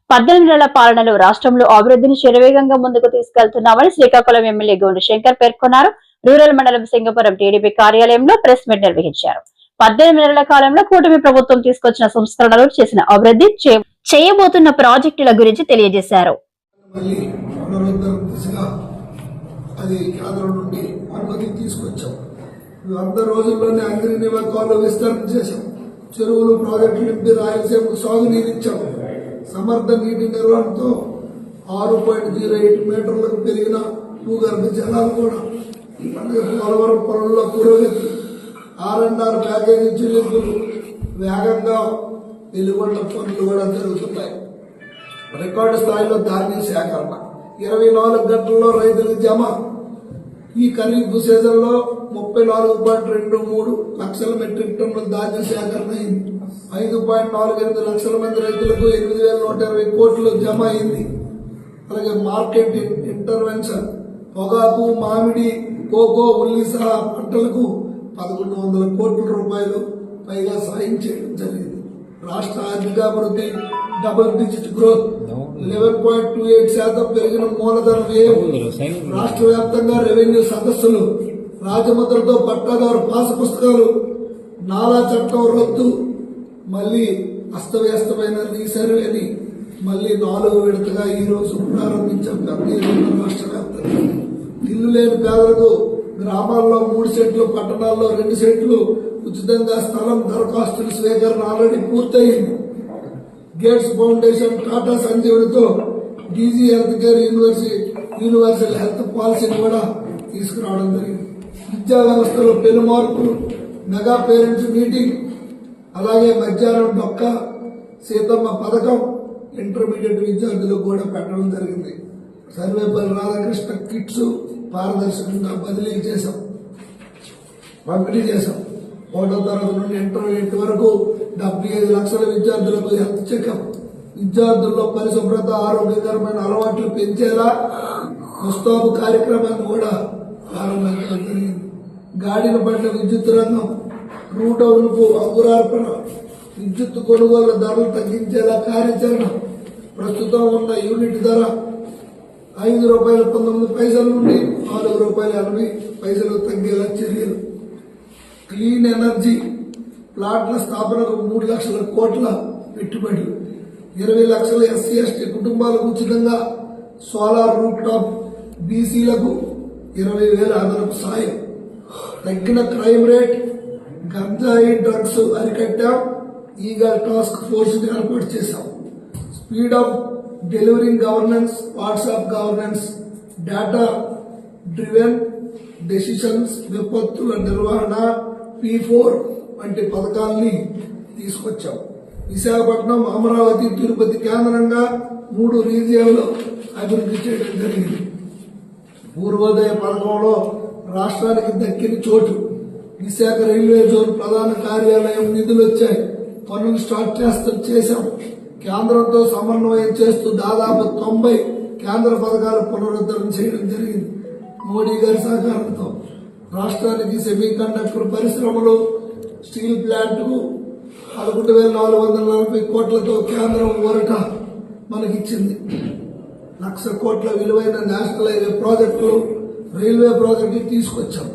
18 నెలల పాలనలో రాష్ట్రంలో అభివృద్ధిని శరవేగంగా ముందుకు తీసుకెళ్తున్నామని శ్రీకాకుళం ఎమ్మెల్యే గోండు శంకర్ పేర్కొన్నారు. రూరల్ మండలం సింగపురం టీడీపీ కార్యాలయంలో ప్రెస్ మీట్ నిర్వహించారు. 18 నెలల కాలంలో కూటమి ప్రభుత్వం తీసుకొచ్చిన సంస్కరణలు, చేసిన అభివృద్ధి, చేయబోతున్న ప్రాజెక్టుల గురించి తెలియజేశారు. చెరువులు, ప్రాజెక్టులు నింపి రాయలసీమకు సాగునీరిచ్చాం. సమర్థ నీటి నిర్వహణతో 6.08 మీటర్లకు పెరిగిన భూగర్భ జలాలు కూడా పోలవరం పనుల్లో పురోగతి, R&R ప్యాకేజీ చెల్లింపులు వేగంగా, వెలువడ్ల పనులు కూడా జరుగుతున్నాయి. రికార్డు స్థాయిలో ధాన్యం సేకరణ 24 గంటల్లో రైతులకు జమ. ఈ ఖరీఫ్ సీజన్లో 34.23 లక్షల మెట్రిక్ టన్నుల ధాన్యం సేకరణ అయింది. 5.48 లక్షల మంది రైతులకు 8,120 కోట్లు జమ అయింది. అలాగే మార్కెట్ ఇంటర్వెన్షన్ పొగాకు, మామిడి, కోకో, ఉల్లి సహా పంటలకు 1,100 కోట్ల రూపాయలు పైగా సాయం చేయడం జరిగింది. రాష్ట్ర ఆర్థికాభివృద్ధి డబుల్ డిజిట్ గ్రోత్ 11.28% పెరిగిన మూలధన వ్యయం. రాష్ట్ర వ్యాప్తంగా రెవెన్యూ సదస్సులు, రాజముద్రతో పట్టాదారు పాస్ పుస్తకాలు, నాలా చట్టం రద్దు, మళ్లీ అస్తవ్యస్తమైన రీసర్వేని మళ్లీ 4వ విడతగా ఈ రోజు ప్రారంభించాం. రాష్ట్ర వ్యాప్తంగా ఇల్లు లేని పేదలకు గ్రామాల్లో 3 సెంట్లు, పట్టణాల్లో 2 సెంట్లు ఉచితంగా స్థలం దరఖాస్తుల స్వీకరణ ఆల్రెడీ పూర్తయింది. గేట్స్ ఫౌండేషన్, టాటా సంజీవనితో DG health care universal health పాలసీని కూడా తీసుకురావడం జరిగింది. విద్యా వ్యవస్థలో పెను మార్పులు, మెగా పేరెంట్స్ మీటింగ్, అలాగే మధ్యాహ్నం డొక్క సీతమ్మ పథకం ఇంటర్మీడియట్ విద్యార్థులకు కూడా పెట్టడం జరిగింది. సర్వేపల్లి రాధాకృష్ణ కిట్స్ పారదర్శకంగా పంపిణీ చేశాం. 1వ తరగతి నుండి ఇంటర్మీడియట్ వరకు 75 లక్షల విద్యార్థులకు హెల్త్ చెకప్. విద్యార్థుల్లో పరిశుభ్రత, ఆరోగ్యకరమైన అలవాట్లు పెంచేలా ముస్తాబు కార్యక్రమాన్ని కూడా ప్రారంభించడం జరిగింది. గాడిన బండ్ల విద్యుత్ రంగం, రూట్ అవునుకు అంకురార్పణ, విద్యుత్ కొనుగోలు ధరలు తగ్గించేలా కార్యాచరణ. ప్రస్తుతం ఉన్న యూనిట్ ధర ₹5.19 నుండి ₹4.80 తగ్గేలా చర్యలు. క్లీన్ ఎనర్జీ ప్లాట్ల స్థాపనకు 3 లక్షల కోట్ల పెట్టుబడులు. 20 లక్షల SC ST కుటుంబాలకు ఉచితంగా సోలార్ రూఫ్ టాప్, బీసీలకు 20,000 అదనపు సాయం. తగ్గిన క్రైమ్ రేట్, గంజాయి, డ్రగ్స్ అరికట్టాం. ఈగల్ టాస్క్ ఫోర్స్ ఏర్పాటు చేశాం. Speed of delivering governance, WhatsApp governance, data driven decisions, విపత్తుల నిర్వహణ, P4 వంటి పథకాలని తీసుకొచ్చాం. విశాఖపట్నం, అమరావతి, తిరుపతి కేంద్రంగా 3 రీజియన్లు అభివృద్ధి చేయడం జరిగింది. పూర్వోదయ పథకంలో రాష్ట్రానికి దక్కిన చోటు. విశాఖ రైల్వే జోన్ ప్రధాన కార్యాలయం నిధులు వచ్చాయి. పనులు స్టార్ట్ చేశాం. కేంద్రంతో సమన్వయం చేస్తూ దాదాపు 90 కేంద్ర పథకాలు పునరుద్ధరణ చేయడం జరిగింది. మోడీ గారి సహకారంతో రాష్ట్రానికి సెమీ కండక్టర్ పరిశ్రమలు, స్టీల్ ప్లాంట్ కు 11,440 కోట్లతో కేంద్రం ఊరట మనకిచ్చింది. 1,00,000 కోట్ల విలువైన నేషనల్ హైవే ప్రాజెక్టులు, రైల్వే ప్రాజెక్టు తీసుకొచ్చాం.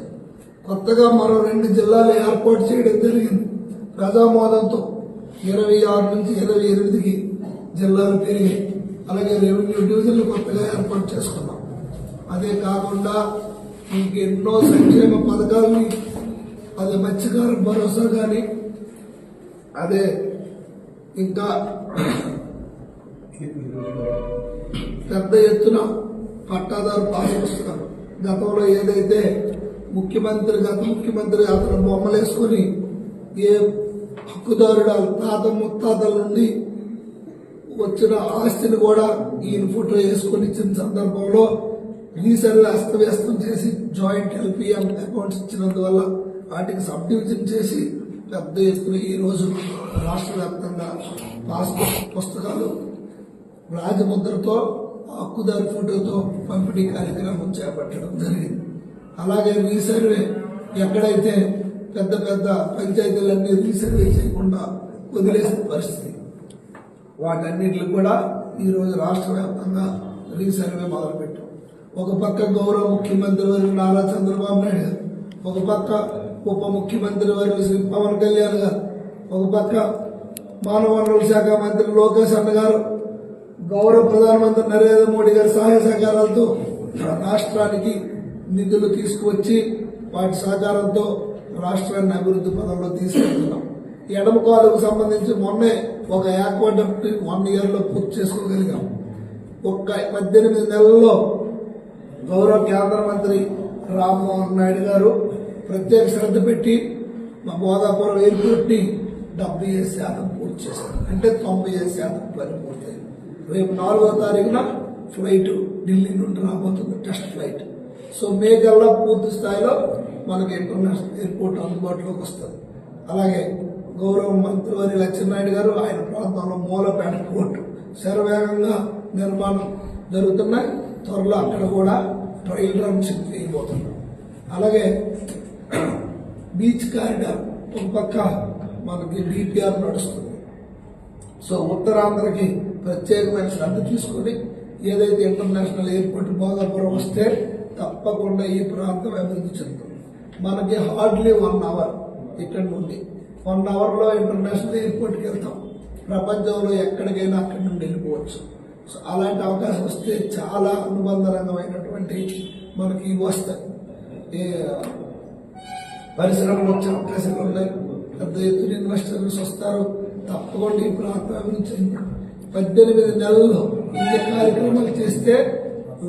కొత్తగా మరో 2 జిల్లాలు ఏర్పాటు చేయడం జరిగింది. ప్రజామోదంతో 26 నుంచి 28కి జిల్లాలు పెరిగాయి. అలాగే రెవెన్యూ డివిజన్లు కొత్తగా ఏర్పాటు చేసుకున్నాం. అదే కాకుండా ఇంకెన్నో సంక్షేమ పథకాలని, అదే మత్స్యకార భరోసా కానీ, అదే ఇంకా పెద్ద ఎత్తున పట్టాదారు పాస్ పుస్తకాలు. గతంలో ఏదైతే గత ముఖ్యమంత్రి అతను బొమ్మలేసుకుని ఏ హక్కుదారుడు తాత ముత్తాతల నుండి వచ్చిన ఆస్తిని కూడా ఈయన ఫోటో వేసుకుని ఇచ్చిన సందర్భంలో రీసర్వే అస్తవ్యస్తం చేసి జాయింట్ LPM అకౌంట్స్ ఇచ్చినందువల్ల వాటికి సబ్ డివిజన్ చేసి పెద్ద ఎత్తున ఈ రోజు రాష్ట్ర వ్యాప్తంగా పాస్బుక్ పుస్తకాలు రాజముద్రతో హక్కుదారు ఫోటోతో పంపిణీ కార్యక్రమం చేపట్టడం జరిగింది. అలాగే రీసర్వే ఎక్కడైతే పెద్ద పెద్ద పంచాయతీలన్నీ రీసర్వే చేయకుండా వదిలేసిన పరిస్థితి. వాటన్నిటిని కూడా ఈరోజు రాష్ట్ర వ్యాప్తంగా రీసర్వే మొదలుపెట్టాం. ఒక పక్క గౌరవ ముఖ్యమంత్రి వర్యులు నారా చంద్రబాబు నాయుడు గారు, ఒక పక్క ఉప ముఖ్యమంత్రి వర్యులు శ్రీ పవన్ కళ్యాణ్ గారు, ఒక పక్క మానవ వనరుల శాఖ మంత్రి లోకేష్ అన్న గారు, గౌరవ ప్రధానమంత్రి నరేంద్ర మోడీ గారి సహాయ సహకారాలతో రాష్ట్రానికి నిధులు తీసుకువచ్చి వాటి సహకారంతో రాష్ట్రాన్ని అభివృద్ధి పదంలో తీసుకెళ్తున్నాం. ఎడమ కాలుకు సంబంధించి మొన్నే ఒక యాక్వాడక్ట్ 1 year లో పూర్తి చేసుకోగలిగాం. ఒక్క 18 నెలల్లో గౌరవ కేంద్ర మంత్రి రామ్మోహన్ నాయుడు గారు ప్రత్యేక శ్రద్ధ పెట్టి మా బోధాపురం ఎయిర్పోర్ట్ ని 75% పూర్తి చేశారు. అంటే 95% పని పూర్తయింది. రేపు 4వ తారీఖున ఫ్లైట్ ఢిల్లీ నుండి రాబోతుంది, టెస్ట్ ఫ్లైట్. సో మే కల్లా పూర్తి స్థాయిలో మనకి ఇంటర్నేషనల్ ఎయిర్పోర్ట్ అందుబాటులోకి వస్తుంది. అలాగే గౌరవ మంత్రి వారి లక్ష్మీనాయుడు గారు ఆయన ప్రాంతంలో మూలపేట పోర్టు శరవేగంగా నిర్మాణం జరుగుతున్నాయి. త్వరలో అక్కడ కూడా ట్రయల్ రన్స్ వేయబోతున్నాం. అలాగే బీచ్ కారిడార్ ఒక పక్క మనకి డిపిఆర్ నడుస్తుంది. సో ఉత్తరాంధ్రకి ప్రత్యేకమైన శ్రద్ధ తీసుకుని ఏదైతే ఇంటర్నేషనల్ ఎయిర్పోర్ట్ భోగాపురం వస్తే తప్పకుండా ఈ ప్రాంతం అభివృద్ధి చెందుతుంది. మనకి హార్డ్లీ 1 hour ఇక్కడ నుండి 1 hour లో ఇంటర్నేషనల్ ఎయిర్పోర్ట్కి వెళ్తాం. ప్రపంచంలో ఎక్కడికైనా అక్కడి నుండి వెళ్ళిపోవచ్చు. సో అలాంటి అవకాశం వస్తే చాలా అనుబంధ రంగమైనటువంటి మనకి వస్తాయి. పరిశ్రమలు వచ్చే అవకాశాలు ఉన్నాయి. పెద్ద ఎత్తున ఇన్వెస్టర్స్ వస్తారు. తప్పకుండా ఈ ప్రాంతం అభివృద్ధి చెంది 18 నెలల్లో ఇన్ని కార్యక్రమాలు చేస్తే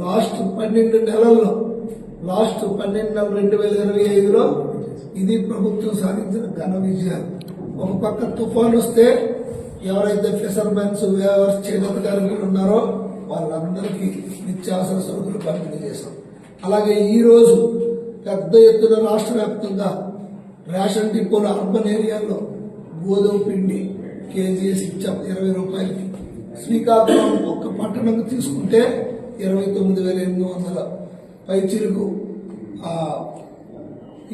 లాస్ట్ 12 నెలల్లో 2025లో ఇది ప్రభుత్వం సాధించిన ఘన విజయాలు. ఒక పక్క తుఫాన్ వస్తే ఎవరైతే ఫిషర్మెన్స్ వేవర్స్ చేనేత కార్మికులు ఉన్నారో వాళ్ళందరికీ నిత్యావసర సరుకులు పంపిణీ చేశాం. అలాగే ఈ రోజు పెద్ద ఎత్తున రాష్ట్ర వ్యాప్తంగా రేషన్ డిపోల అర్బన్ ఏరియాల్లో గోధుమ పిండి కేజీఎస్ ఇచ్చాం 20 రూపాయలకి. శ్రీకాకుళం ఒక్క పట్టణం తీసుకుంటే 29,800 పైచిలకు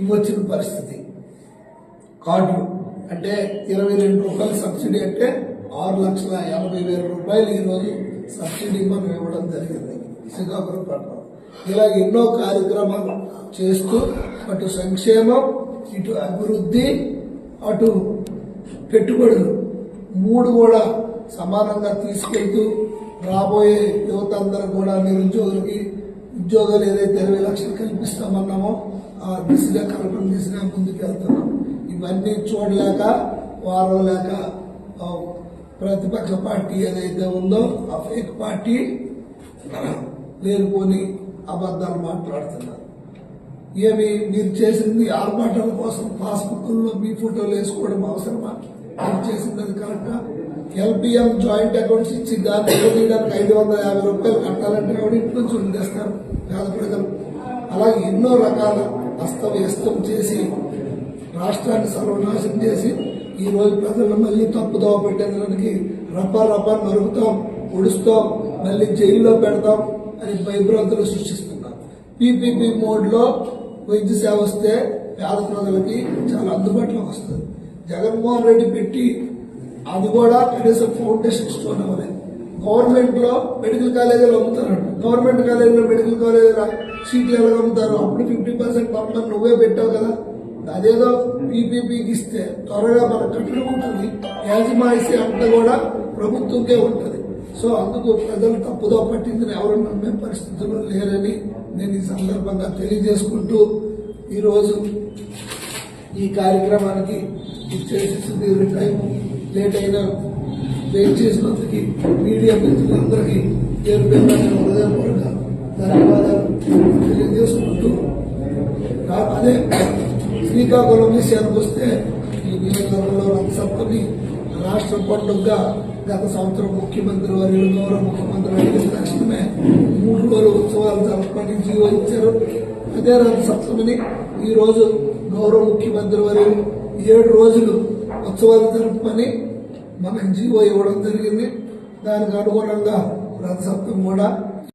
ఇవ్వచ్చిన పరిస్థితి. కార్డులు అంటే 22 రూపాయల సబ్సిడీ అంటే 6,80,000 రూపాయలు ఈరోజు సబ్సిడీ మనం ఇవ్వడం జరిగింది శ్రీకాకుళం పట్టణం. ఇలా ఎన్నో కార్యక్రమాలు చేస్తూ అటు సంక్షేమం, ఇటు అభివృద్ధి, అటు పెట్టుబడులు 3 కూడా సమానంగా తీసుకెళ్తూ రాబోయే యువత అందరూ కూడా నిరుద్యోగులకి ఉద్యోగాలు ఏదైతే 20 లక్షలు కల్పిస్తామన్నామో ఆ దిశగా కల్పన దిశగా ముందుకు వెళ్తున్నాం. ఇవన్నీ చూడలేక వారం లేక ప్రతిపక్ష పార్టీ ఏదైతే ఉందో ఆ ఫేక్ పార్టీ లేనిపోని అబద్ధాలు మాట్లాడుతున్నారు. ఏమి మీరు చేసింది ఆర్భాటాల కోసం పాస్బుక్ల్లో మీ ఫోటోలు వేసుకోవడం అవసరమా? మీరు చేసింది అది కరెక్టా? ఎల్పిఎం జాయింట్ అకౌంట్స్ ఇచ్చి దాన్ని తీయడానికి 550 రూపాయలు కట్టాలంటే ఎవరి ఇంటి నుంచి ఉండేస్తారు పేద ప్రజలు. అలాగే ఎన్నో రకాల అస్తవ్యస్తం చేసి రాష్ట్రాన్ని సర్వనాశనం చేసి ఈ రోజు ప్రజలను మళ్ళీ తప్పుదోవ పెట్టేందుకు రప్ప నరుకుతాం, పొడుస్తాం, మళ్ళీ జైల్లో పెడతాం అని భయభ్రాంతులు సృష్టిస్తున్నారు. పీపీపీ మోడ్లో వైద్య సేవ వస్తే పేద ప్రజలకి చాలా అందుబాటులోకి వస్తుంది. జగన్మోహన్ రెడ్డి పెట్టి అది కూడా కనీసం ఫౌండేషన్ స్టోన్ అవ్వలేదు. గవర్నమెంట్ లో మెడికల్ కాలేజీలు అమ్ముతారంట. గవర్నమెంట్ కాలేజీలో మెడికల్ కాలేజీలో సీట్లు ఎలా అమ్ముతారు? అప్పుడు 50% పంపడం నువ్వే పెట్టావు కదా. అదేదో పీపీపీకి ఇస్తే త్వరగా మన కట్టడం ఉంటుంది. యాజమాయిషి అంతా కూడా ప్రభుత్వంకే ఉంటుంది. సో అందుకు ప్రజలు తప్పుదో పట్టిందని ఎవరు నమ్మే పరిస్థితుల్లో లేరని నేను ఈ సందర్భంగా తెలియజేసుకుంటూ ఈరోజు ఈ కార్యక్రమానికి ఇచ్చేసేసింది టైం లేట్ అయినా వెయిట్ చేసినందుకు మీడియా మిత్రులందరికీ హృదయపూర్వక ధన్యవాదాలు తెలియజేసుకుంటూ అదే శ్రీకాకుళం విషయానికి వస్తే ఈ నియోజకవర్గంలో రథసప్తమి రాష్ట్ర పండుగగా గత సంవత్సరం ముఖ్యమంత్రి వర్యులు గౌరవ ముఖ్యమంత్రి అడిగిన తక్షణమే 3 రోజులు ఉత్సవాలు జరపడానికి జీవో ఇచ్చారు. అదే రథసప్తమిని ఈ రోజు గౌరవ ముఖ్యమంత్రి వర్యులు 7 రోజులు ఉత్సవాలు జరుపుకొని మనకు జీవో ఇవ్వడం జరిగింది. దానికి అనుగుణంగా రథసప్తమి కూడా